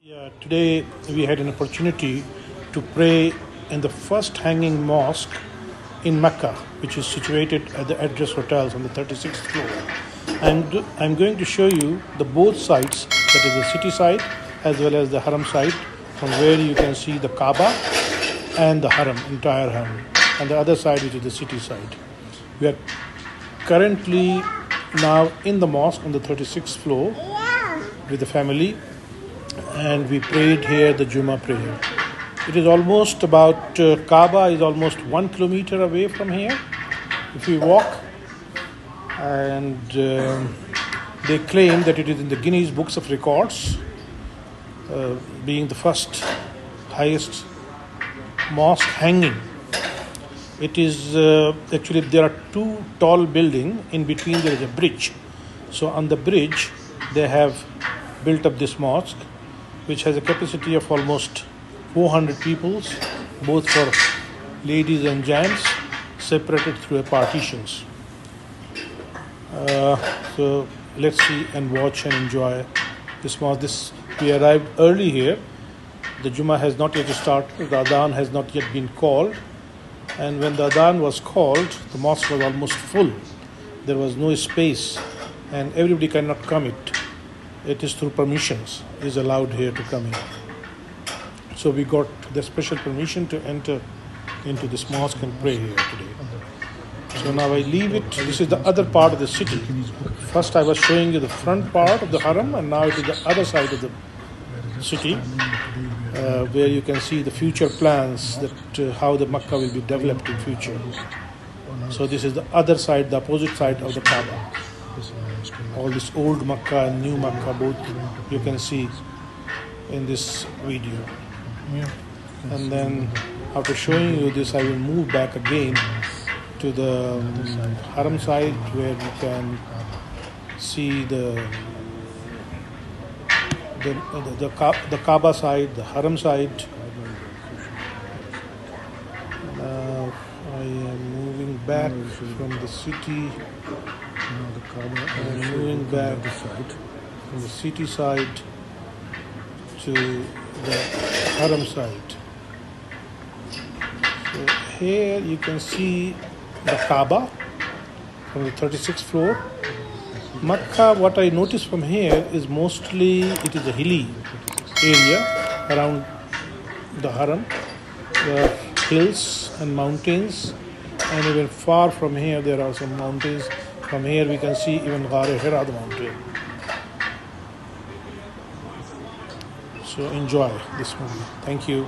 Yeah, today we had an opportunity to pray in the first hanging mosque in Macca, which is situated at the Address Hotels on the 36th floor. And I'm going to show you the both sides, that is the city side as well as the Haram side, from where you can see the Kaaba and the Haram, entire Haram, and the other side which is the city side. We are currently now in the mosque on the 36th floor with the family, and we prayed here the Jummah prayer. It is almost about, Kaaba is almost 1 kilometer away from here if we walk, and they claim that it is in the Guinness Books of Records, being the first highest mosque hanging. It is actually there are two tall buildings, in between there is a bridge. So on the bridge they have built up this mosque, which has a capacity of almost 400 people, both for ladies and gents, separated through partitions. So let's see and watch and enjoy this mosque. We arrived early here. The Jummah has not yet started. The Adhan has not yet been called. And when the Adhan was called, the mosque was almost full. There was no space, and everybody cannot come it. It is through permissions is allowed here to come in. So we got the special permission to enter into this mosque and pray here today. So now I leave it. This is the other part of the city. First I was showing you the front part of the Haram, and now it is the other side of the city, where you can see the future plans, that how the Makkah will be developed in future. So this is the other side, the opposite side of the Kaaba. All this old Makkah and new Makkah, both you can see in this video. And then after showing you this, I will move back again to the Haram side, where you can see the Kaaba side, the Haram side. Now I am moving back from the city. I'm moving back from the city side to the Haram side. So here you can see the Kaaba from the 36th floor. Makkah, what I notice from here is mostly it is a hilly area around the Haram. There are hills and mountains, and even far from here there are some mountains. From here we can see even Ghar-e Hira, the mountain. So enjoy this movie. Thank you.